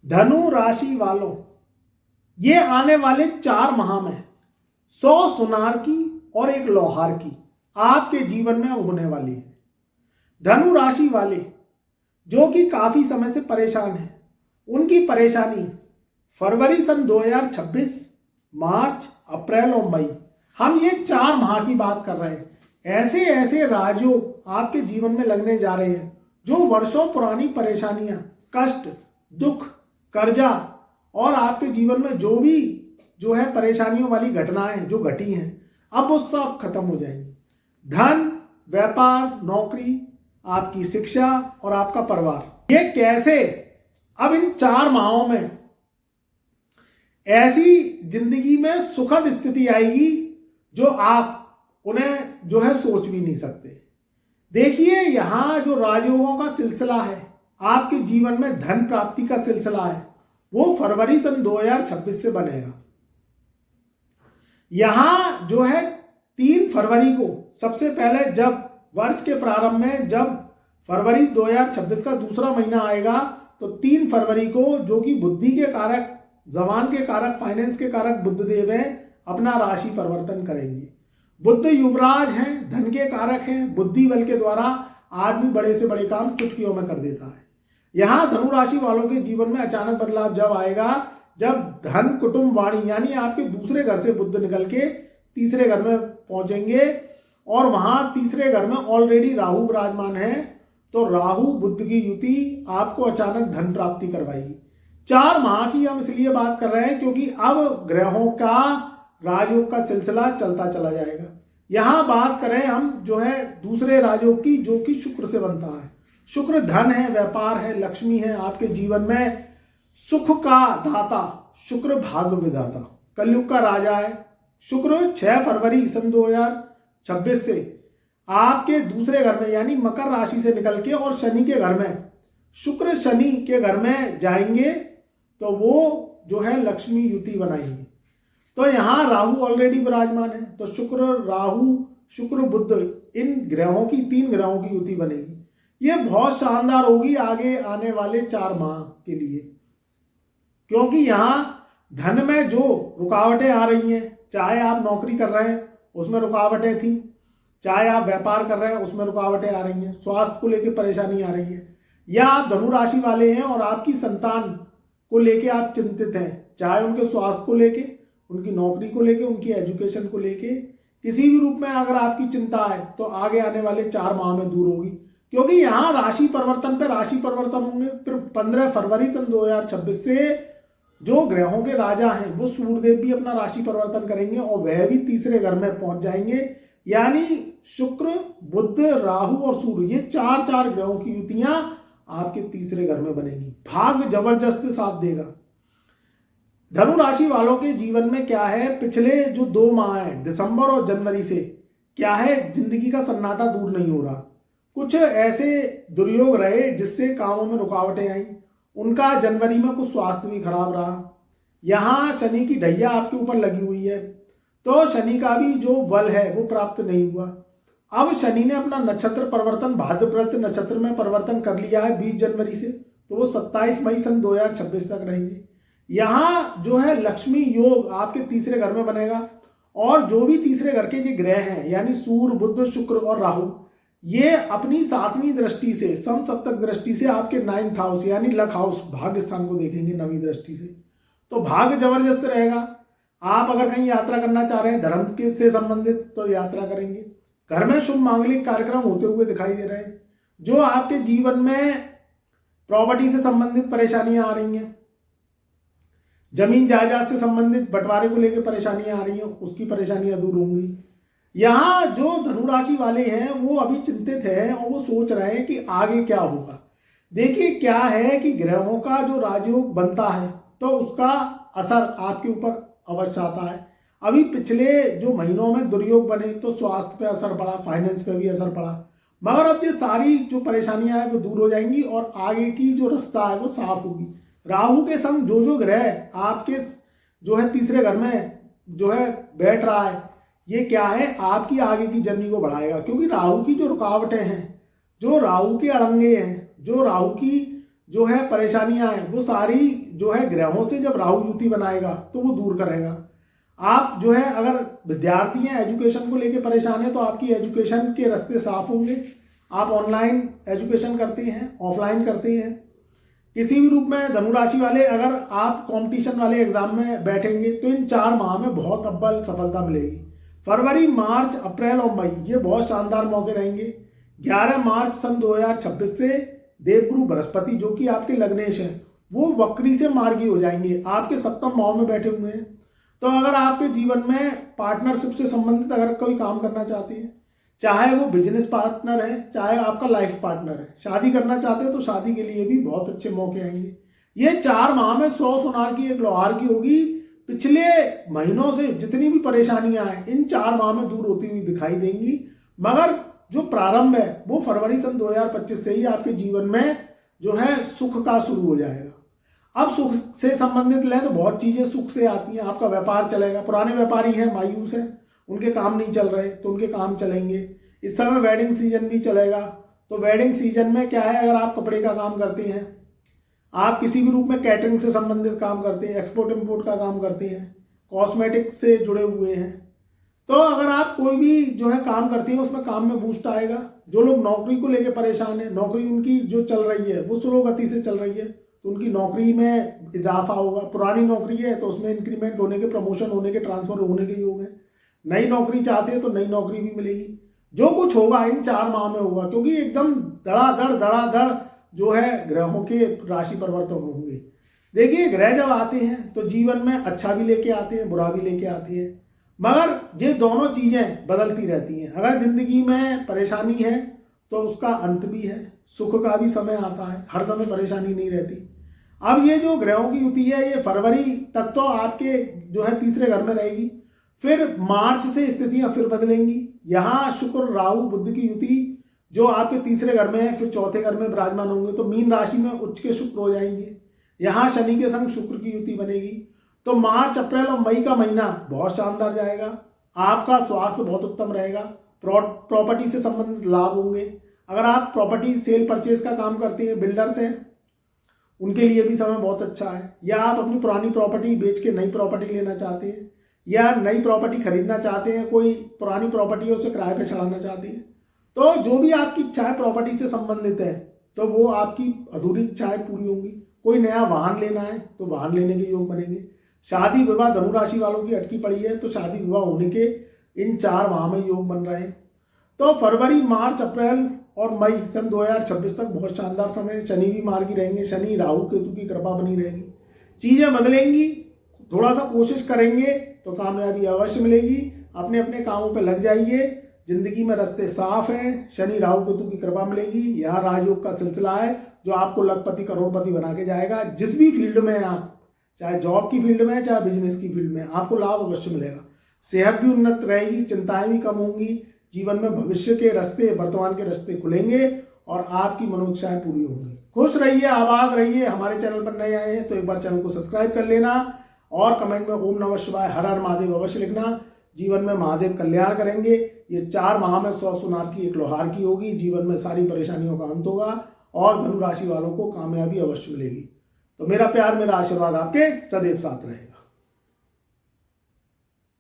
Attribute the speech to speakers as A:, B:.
A: धनु राशि वालों, ये आने वाले 4 माह में 100 सुनार की और 1 लोहार की आपके जीवन में होने वाली है। धनु राशि वाले जो कि काफी समय से परेशान हैं, उनकी परेशानी फरवरी सन 2026, मार्च, अप्रैल और मई, हम ये 4 माह की बात कर रहे हैं। ऐसे ऐसे राजयोग आपके जीवन में लगने जा रहे हैं जो वर्षों पुरानी परेशानियां, कष्ट, दुख, कर्जा और आपके जीवन में जो भी परेशानियों वाली घटनाएं जो घटी हैं, अब वो सब खत्म हो जाएंगी। धन, व्यापार, नौकरी, आपकी शिक्षा और आपका परिवार, ये कैसे अब इन 4 माहों में ऐसी जिंदगी में सुखद स्थिति आएगी जो आप उन्हें सोच भी नहीं सकते। देखिए, यहां जो राजयोगों का सिलसिला है, आपके जीवन में धन प्राप्ति का सिलसिला है, वो फरवरी सन 2026 से बनेगा। यहां 3 फरवरी को सबसे पहले, जब वर्ष के प्रारंभ में जब फरवरी 2026 का दूसरा महीना आएगा, तो 3 फरवरी को जो कि बुद्धि के कारक, जबान के कारक, फाइनेंस के कारक बुध देव हैं, अपना राशि परिवर्तन करेंगे। बुध युवराज हैं, धन के कारक हैं, बुद्धि बल के द्वारा आदमी बड़े से बड़े काम चुटकियों में कर देता है। यहां धनु राशि वालों के जीवन में अचानक बदलाव जब आएगा, जब धन, कुटुंब, वाणी यानी आपके दूसरे घर से बुध निकल के तीसरे घर में पहुंचेंगे और वहां तीसरे घर में ऑलरेडी राहु विराजमान है, तो राहु बुध की युति आपको अचानक धन प्राप्ति करवाएगी। 4 माह की हम इसलिए बात कर रहे हैं क्योंकि अब ग्रहों का राजयोग का सिलसिला चलता चला जाएगा। यहां बात करें हम दूसरे राजयोग की, जो कि शुक्र से बनता है। शुक्र धन है, व्यापार है, लक्ष्मी है, आपके जीवन में सुख का दाता, शुक्र भाग्य विधाता, कलयुग का राजा है। शुक्र 6 फरवरी सन 2026 से आपके दूसरे घर में यानी मकर राशि से निकल के और शनि के घर में, शुक्र शनि के घर में जाएंगे, तो वो लक्ष्मी युति बनाएंगे। तो यहां राहु ऑलरेडी विराजमान है, तो शुक्र, राहु, शुक्र, बुध, इन ग्रहों की 3 ग्रहों की युति बनेगी। ये बहुत शानदार होगी आगे आने वाले 4 माह के लिए, क्योंकि यहां धन में जो रुकावटें आ रही हैं, चाहे आप नौकरी कर रहे हैं उसमें रुकावटें थी, चाहे आप व्यापार कर रहे हैं उसमें रुकावटें आ रही हैं, स्वास्थ्य को लेकर परेशानी आ रही है, या आप धनु राशि वाले हैं और आपकी संतान को लेके आप चिंतित हैं, चाहे उनके स्वास्थ्य को लेके, उनकी नौकरी को लेके, उनकी एजुकेशन को लेके, किसी भी रूप में अगर आपकी चिंता है तो आगे आने वाले 4 माह में दूर होगी। क्योंकि यहाँ राशि परिवर्तन पे राशि परिवर्तन होंगे। फिर 15 फरवरी सन 2026 से जो ग्रहों के राजा हैं वो सूर्यदेव भी अपना राशि परिवर्तन करेंगे और वह भी तीसरे घर में पहुंच जाएंगे। यानी शुक्र, बुध, राहु और सूर्य, ये 4 ग्रहों की युतियां आपके तीसरे घर में बनेगी। भाग्य जबरदस्त साथ देगा। धनु राशि वालों के जीवन में क्या है, पिछले जो 2 माह है, दिसंबर और जनवरी से क्या है, जिंदगी का सन्नाटा दूर नहीं हो रहा। कुछ ऐसे दुर्योग रहे जिससे कामों में रुकावटें आई, उनका जनवरी में कुछ स्वास्थ्य भी खराब रहा। यहाँ शनि की ढैया आपके ऊपर लगी हुई है, तो शनि का भी जो बल है वो प्राप्त नहीं हुआ। अब शनि ने अपना नक्षत्र परिवर्तन भाद्रपद नक्षत्र में परिवर्तन कर लिया है 20 जनवरी से, तो वो 27 मई सन 2026 तक रहेंगे। यहाँ लक्ष्मी योग आपके तीसरे घर में बनेगा और जो भी तीसरे घर के जो ग्रह हैं यानी सूर्य, बुध, शुक्र और राहु, ये अपनी 7वीं दृष्टि से, समसप्तक दृष्टि से आपके 9th हाउस यानी लक हाउस, भाग्य स्थान को देखेंगे 9वीं दृष्टि से। तो भाग्य जबरदस्त रहेगा। आप अगर कहीं यात्रा करना चाह रहे हैं धर्म के से संबंधित, तो यात्रा करेंगे। घर में शुभ मांगलिक कार्यक्रम होते हुए दिखाई दे रहे हैं। जो आपके जीवन में प्रॉपर्टी से संबंधित परेशानियां आ रही हैं, जमीन जायदाद से संबंधित बंटवारे को लेकर परेशानियां आ रही हैं, उसकी परेशानियां दूर होंगी। यहाँ जो धनु राशि वाले हैं वो अभी चिंतित हैं और वो सोच रहे हैं कि आगे क्या होगा। देखिए, क्या है कि ग्रहों का जो राजयोग बनता है तो उसका असर आपके ऊपर अवश्य आता है। अभी पिछले जो महीनों में दुर्योग बने तो स्वास्थ्य पे असर पड़ा, फाइनेंस पे भी असर पड़ा, मगर अब ये सारी जो परेशानियां हैं वो दूर हो जाएंगी और आगे की जो रास्ता है वो साफ होगी। राहु के संग जो ग्रह आपके तीसरे घर में बैठ रहा है, ये क्या है, आपकी आगे की जर्नी को बढ़ाएगा। क्योंकि राहु की जो रुकावटें हैं, जो राहु के अड़ंगे हैं, जो राहु की जो है परेशानियां हैं वो सारी जो है ग्रहों से जब राहु युति बनाएगा तो वो दूर करेगा। आप जो है अगर विद्यार्थी हैं, एजुकेशन को लेके परेशान है, तो आपकी एजुकेशन के रास्ते साफ होंगे। आप ऑनलाइन एजुकेशन करते हैं, ऑफलाइन करते हैं, किसी भी रूप में धनु राशि वाले अगर आप कंपटीशन वाले एग्जाम में बैठेंगे तो इन 4 माह में बहुत अव्वल सफलता मिलेगी। फरवरी, मार्च, अप्रैल और मई ये बहुत शानदार मौके रहेंगे। 11 मार्च सन 2026 से देवगुरु बृहस्पति जो कि आपके लग्नेश हैं वो वक्री से मार्गी हो जाएंगे, आपके 7वें भाव में बैठे हुए हैं। तो अगर आपके जीवन में पार्टनरशिप से संबंधित अगर कोई काम करना चाहते हैं, चाहे वो बिजनेस पार्टनर है, चाहे आपका लाइफ पार्टनर है, शादी करना चाहते हो तो शादी के लिए भी बहुत अच्छे मौके आएंगे। ये 4 माह में 100 सुनार की एक लोहार की होगी। पिछले महीनों से जितनी भी परेशानियां हैं इन 4 माह में दूर होती हुई दिखाई देंगी। मगर जो प्रारंभ है वो फरवरी सन 2025 से ही आपके जीवन में जो है सुख का शुरू हो जाएगा। अब सुख से संबंधित लें तो बहुत चीजें सुख से आती हैं। आपका व्यापार चलेगा, पुराने व्यापारी हैं मायूस हैं, उनके काम नहीं चल रहे तो उनके काम चलेंगे। इस समय वेडिंग सीजन भी चलेगा, तो वेडिंग सीजन में क्या है, अगर आप कपड़े का काम करते हैं, आप किसी भी रूप में कैटरिंग से संबंधित काम करते हैं, एक्सपोर्ट इंपोर्ट का काम करते हैं, कॉस्मेटिक्स से जुड़े हुए हैं, तो अगर आप कोई भी जो है काम करते हैं उसमें काम में बूस्ट आएगा। जो लोग नौकरी को लेकर परेशान है, नौकरी उनकी जो चल रही है वो स्लो गति से चल रही है तो उनकी नौकरी में इजाफा होगा। पुरानी नौकरी है तो उसमें इंक्रीमेंट होने के, प्रमोशन होने के, ट्रांसफर होने के योग है। नई नौकरी चाहते हैं तो नई नौकरी भी मिलेगी। जो कुछ होगा इन 4 माह में होगा, क्योंकि एकदम धड़ाधड़ जो है ग्रहों के राशि परिवर्तन होंगे। देखिए ग्रह जब आते हैं तो जीवन में अच्छा भी लेके आते हैं, बुरा भी लेके आते हैं, मगर ये दोनों चीजें बदलती रहती हैं। अगर जिंदगी में परेशानी है तो उसका अंत भी है, सुख का भी समय आता है, हर समय परेशानी नहीं रहती। अब ये जो ग्रहों की युति है ये फरवरी तक तो आपके जो है तीसरे घर में रहेगी, फिर मार्च से स्थितियां फिर बदलेंगी। यहाँ शुक्र राहु बुध की युति जो आपके तीसरे घर में है फिर चौथे घर में विराजमान होंगे, तो मीन राशि में उच्च के शुक्र हो जाएंगे। यहाँ शनि के संग शुक्र की युति बनेगी। तो मार्च, अप्रैल और मई का महीना बहुत शानदार जाएगा। आपका स्वास्थ्य बहुत उत्तम रहेगा, प्रॉपर्टी से संबंधित लाभ होंगे। अगर आप प्रॉपर्टी सेल परचेज का काम करते हैं, बिल्डर्स हैं, उनके लिए भी समय बहुत अच्छा है। या आप अपनी पुरानी प्रॉपर्टी बेच के नई प्रॉपर्टी लेना चाहते हैं, या नई प्रॉपर्टी खरीदना चाहते हैं, कोई पुरानी प्रॉपर्टी है उसे किराए पे चढ़ाना चाहते हैं, तो जो भी आपकी इच्छाएं प्रॉपर्टी से संबंधित है तो वो आपकी अधूरी इच्छाएं पूरी होंगी। कोई नया वाहन लेना है तो वाहन लेने के योग बनेंगे। शादी विवाह धनु राशि वालों की अटकी पड़ी है तो शादी विवाह होने के इन 4 माह में योग बन रहे हैं। तो फरवरी, मार्च, अप्रैल और मई सन 2026 तक बहुत शानदार समय। शनि भी मार्गी रहेंगे, शनि राहु केतु की कृपा बनी रहेगी, चीजें बदलेंगी। थोड़ा सा कोशिश करेंगे तो कामयाबी अवश्य मिलेगी। अपने अपने कामों पे लग जाइए, जिंदगी में रास्ते साफ हैं, शनि राहु केतु की कृपा मिलेगी। यहाँ राजयोग का सिलसिला है जो आपको लखपति करोड़पति बना के जाएगा। जिस भी फील्ड में हैं आप, चाहे जॉब की फील्ड में है चाहे बिजनेस की फील्ड में, आपको लाभ अवश्य मिलेगा। सेहत भी उन्नत रहेगी, चिंताएं भी कम होंगी। जीवन में भविष्य के रास्ते, वर्तमान के रास्ते खुलेंगे और आपकी मनोइच्छाएं पूरी होंगी। खुश रहिए, आबाद रहिए। हमारे चैनल पर नए आए हैं तो एक बार चैनल को सब्सक्राइब कर लेना और कमेंट में ओम नमः शिवाय, हर हर महादेव अवश्य लिखना। जीवन में महादेव कल्याण करेंगे। ये 4 माह में 100 सुनार की एक लोहार की होगी। जीवन में सारी परेशानियों का अंत होगा और धनु राशि वालों को कामयाबी अवश्य मिलेगी। तो मेरा प्यार, मेरा आशीर्वाद आपके सदैव साथ रहे।